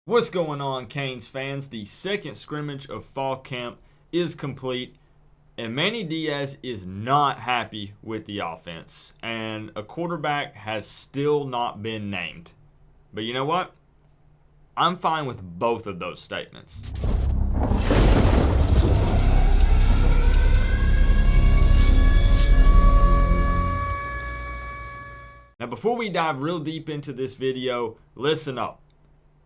What's going on, Canes fans? The second scrimmage of fall camp is complete, and Manny Diaz is not happy with the offense, and a quarterback has still not been named. But you know what? I'm fine with both of those statements. Now, before we dive real deep into this video, listen up.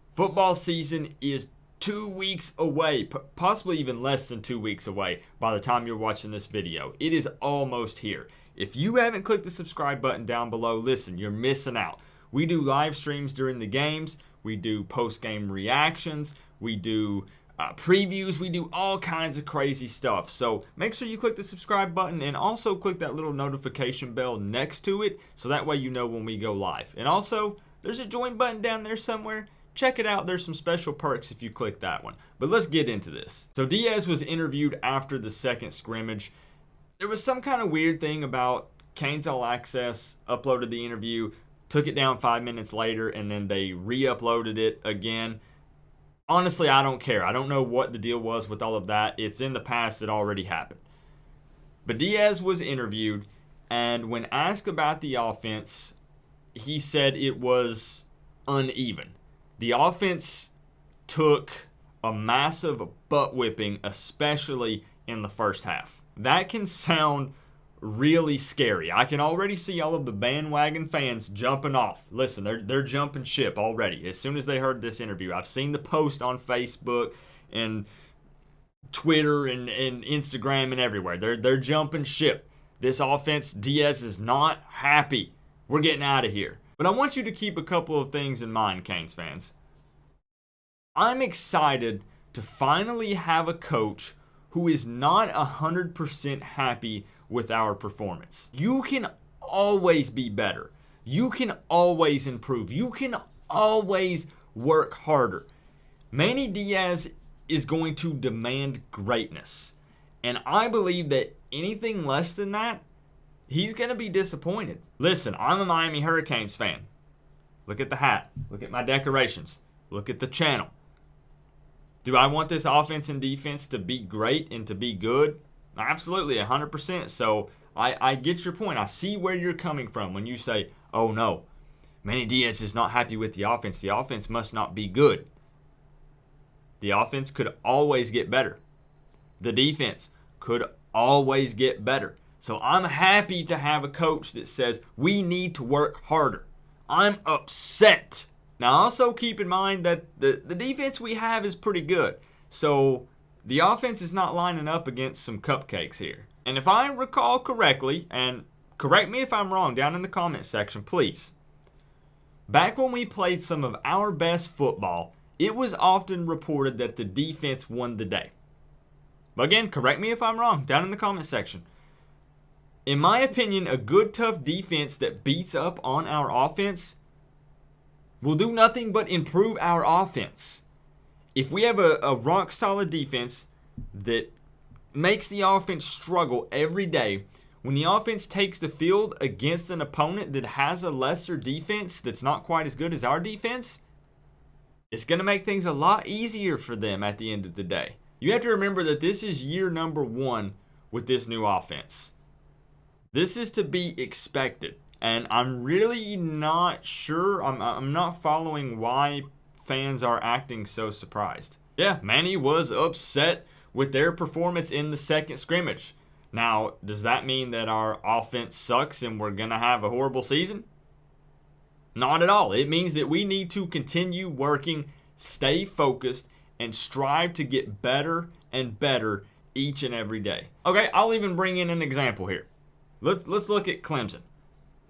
Football season is 2 weeks away, possibly even less than 2 weeks away by the time you're watching this video. It is almost here. If you haven't clicked the subscribe button down below, listen, you're missing out. We do live streams during the games. We do post-game reactions. We do previews. We do all kinds of crazy stuff. So make sure you click the subscribe button and also click that little notification bell next to it so that way you know when we go live. And also, there's a join button down there somewhere. Check it out. There's some special perks if you click that one. But let's get into this. So Diaz was interviewed after the second scrimmage. There was some kind of weird thing about Canes All Access uploaded the interview, took it down 5 minutes later, and then they re-uploaded it again. Honestly, I don't care. I don't know what the deal was with all of that. It's in the past. It already happened. But Diaz was interviewed, and when asked about the offense, he said it was uneven. The offense took a massive butt whipping, especially in the first half. That can sound really scary. I can already see all of the bandwagon fans jumping off. Listen, they're jumping ship already. As soon as they heard this interview, I've seen the post on Facebook and Twitter and Instagram and everywhere. They're jumping ship. This offense, Diaz is not happy. We're getting out of here. But I want you to keep a couple of things in mind, Canes fans. I'm excited to finally have a coach who is not 100% happy with our performance. You can always be better. You can always improve. You can always work harder. Manny Diaz is going to demand greatness. And I believe that anything less than that, he's going to be disappointed. Listen, I'm a Miami Hurricanes fan. Look at the hat. Look at my decorations. Look at the channel. Do I want this offense and defense to be great and to be good? Absolutely, 100%. So I get your point. I see where you're coming from when you say, oh no, Manny Diaz is not happy with the offense. The offense must not be good. The offense could always get better. The defense could always get better. So I'm happy to have a coach that says we need to work harder. I'm upset. Now also keep in mind that the defense we have is pretty good. So the offense is not lining up against some cupcakes here. And if I recall correctly, and correct me if I'm wrong down in the comment section, please. Back when we played some of our best football, it was often reported that the defense won the day. But again, correct me if I'm wrong down in the comment section. In my opinion, a good, tough defense that beats up on our offense will do nothing but improve our offense. If we have a rock-solid defense that makes the offense struggle every day, when the offense takes the field against an opponent that has a lesser defense that's not quite as good as our defense, it's going to make things a lot easier for them at the end of the day. You have to remember that this is year number 1 with this new offense. This is to be expected, and I'm really not sure. I'm not following why fans are acting so surprised. Yeah, Manny was upset with their performance in the second scrimmage. Now, does that mean that our offense sucks and we're going to have a horrible season? Not at all. It means that we need to continue working, stay focused, and strive to get better and better each and every day. Okay, I'll even bring in an example here. Let's look at Clemson.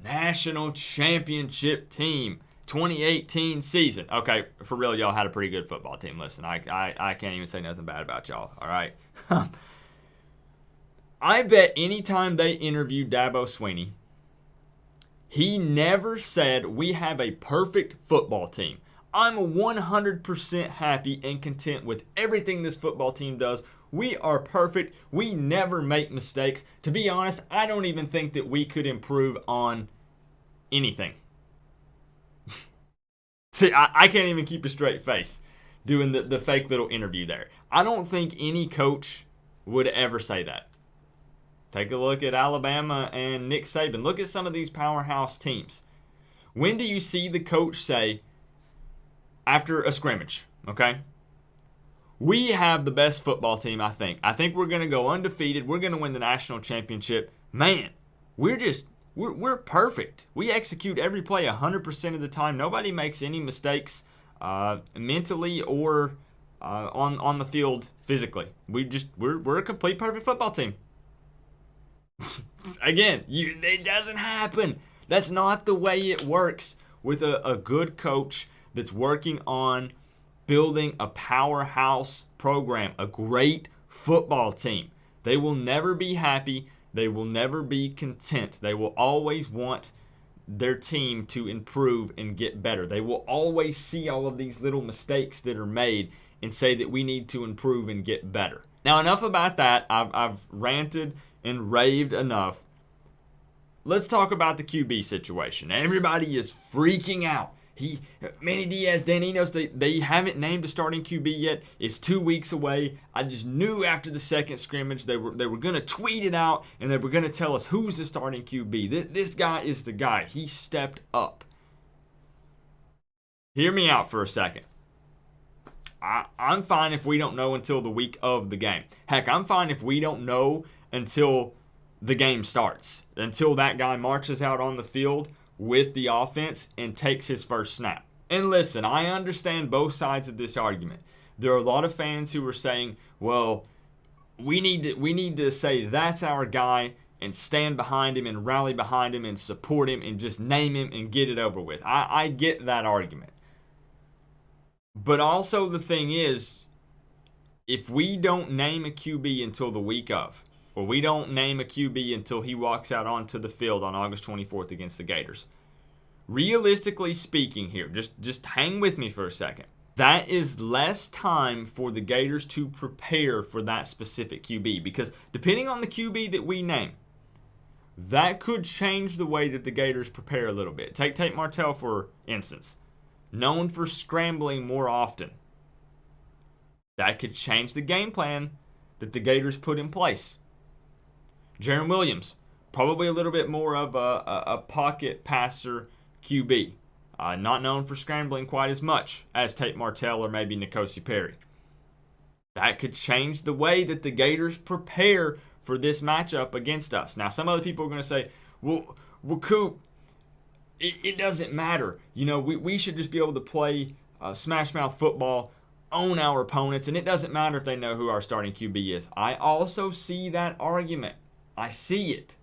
National championship team, 2018 season. Okay, for real, y'all had a pretty good football team. Listen, I can't even say nothing bad about y'all, all right? I bet anytime they interviewed Dabo Swinney, he never said we have a perfect football team. I'm 100% happy and content with everything this football team does. We are perfect. We never make mistakes. To be honest, I don't even think that we could improve on anything. See, I can't even keep a straight face. doing the fake little interview there. I don't think any coach would ever say that. Take a look at Alabama and Nick Saban. Look at some of these powerhouse teams. When do you see the coach say, after a scrimmage, okay, we have the best football team, I think. I think we're going to go undefeated. We're going to win the national championship. Man, we're perfect. We execute every play 100% of the time. Nobody makes any mistakes mentally or on the field physically. We're a complete perfect football team. Again, it doesn't happen. That's not the way it works with a good coach that's working on building a powerhouse program, a great football team. They will never be happy. They will never be content. They will always want their team to improve and get better. They will always see all of these little mistakes that are made and say that we need to improve and get better. Now, enough about that. I've ranted and raved enough. Let's talk about the QB situation. Everybody is freaking out. Manny Diaz, Dan Enos, they haven't named a starting QB yet. It's 2 weeks away. I just knew after the second scrimmage they were going to tweet it out and they were going to tell us who's the starting QB. This guy is the guy. He stepped up. Hear me out for a second. I'm fine if we don't know until the week of the game. Heck, I'm fine if we don't know until the game starts, until that guy marches out on the field with the offense and takes his first snap. And listen, I understand both sides of this argument. There are a lot of fans who are saying, well, we need to say that's our guy and stand behind him and rally behind him and support him and just name him and get it over with. I get that argument. But also the thing is, if we don't name a QB until the week of, or we don't name a QB until he walks out onto the field on August 24th against the Gators, realistically speaking here, just hang with me for a second, that is less time for the Gators to prepare for that specific QB. Because depending on the QB that we name, that could change the way that the Gators prepare a little bit. Take Tate Martell, for instance. Known for scrambling more often. That could change the game plan that the Gators put in place. Jaron Williams, probably a little bit more of a pocket passer QB. Not known for scrambling quite as much as Tate Martell or maybe N'Kosi Perry. That could change the way that the Gators prepare for this matchup against us. Now, some other people are going to say, well, Coop, it doesn't matter. You know, we should just be able to play smash mouth football, own our opponents, and it doesn't matter if they know who our starting QB is. I also see that argument. I see it.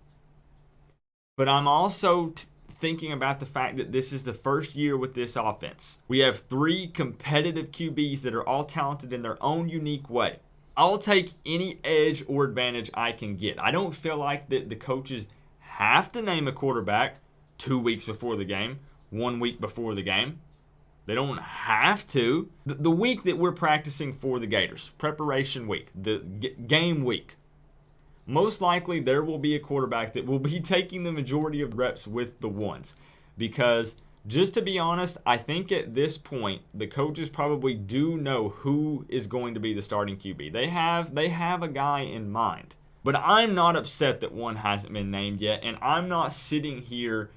But I'm also thinking about the fact that this is the first year with this offense. We have 3 competitive QBs that are all talented in their own unique way. I'll take any edge or advantage I can get. I don't feel like that the coaches have to name a quarterback 2 weeks before the game, 1 week before the game. They don't have to. The week that we're practicing for the Gators, preparation week, the game week, most likely there will be a quarterback that will be taking the majority of reps with the ones. Because, just to be honest, I think at this point, the coaches probably do know who is going to be the starting QB. They have a guy in mind. But I'm not upset that one hasn't been named yet, and I'm not sitting here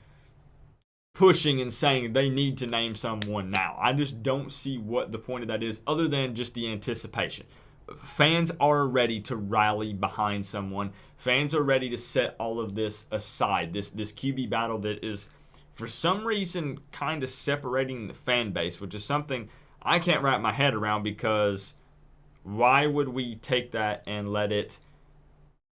pushing and saying they need to name someone now. I just don't see what the point of that is other than just the anticipation. Fans are ready to rally behind someone. Fans are ready to set all of this aside. This QB battle that is, for some reason, kind of separating the fan base, which is something I can't wrap my head around, because why would we take that and let it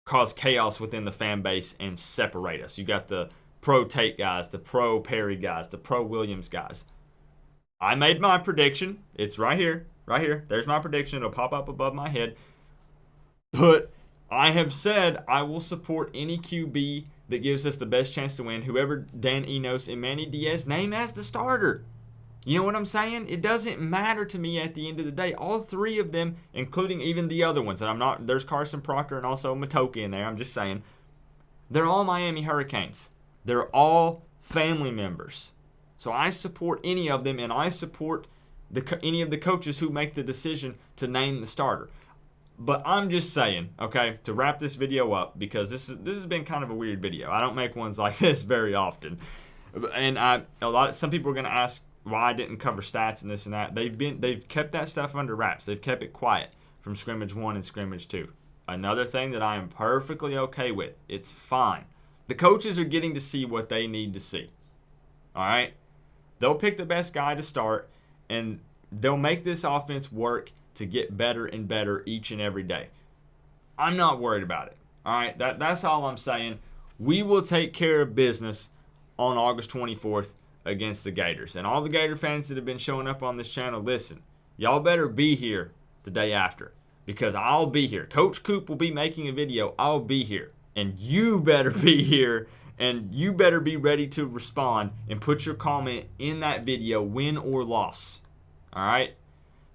cause chaos within the fan base and separate us? You got the pro Tate guys, the pro Perry guys, the pro Williams guys. I made my prediction. It's right here. Right here. There's my prediction. It'll pop up above my head. But I have said I will support any QB that gives us the best chance to win, whoever Dan Enos and Manny Diaz name as the starter. You know what I'm saying? It doesn't matter to me at the end of the day. All 3 of them, including even the other ones, and I'm not, there's Carson Proctor and also Matoki in there. I'm just saying, they're all Miami Hurricanes. They're all family members. So I support any of them, and I support any of the coaches who make the decision to name the starter. But I'm just saying, okay, to wrap this video up, because this has been kind of a weird video. I don't make ones like this very often, and some people are going to ask why I didn't cover stats and this and that. They've kept that stuff under wraps. They've kept it quiet from Scrimmage 1 and Scrimmage 2. Another thing that I am perfectly okay with. It's fine. The coaches are getting to see what they need to see. All right? They'll pick the best guy to start, and they'll make this offense work to get better and better each and every day. I'm not worried about it. All right? That's all I'm saying. We will take care of business on August 24th against the Gators. And all the Gator fans that have been showing up on this channel, listen, y'all better be here the day after, because I'll be here. Coach Coop will be making a video. I'll be here. And you better be here, and you better be ready to respond and put your comment in that video, win or loss. All right?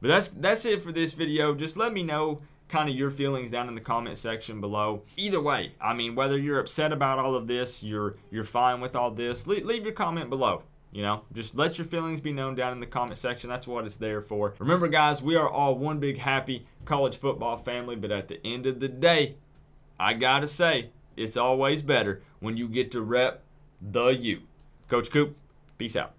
But that's it for this video. Just let me know kind of your feelings down in the comment section below. Either way, I mean, whether you're upset about all of this, you're fine with all this, leave your comment below. You know, just let your feelings be known down in the comment section. That's what it's there for. Remember, guys, we are all one big happy college football family, but at the end of the day, I gotta say, it's always better when you get to rep the U. Coach Coop, peace out.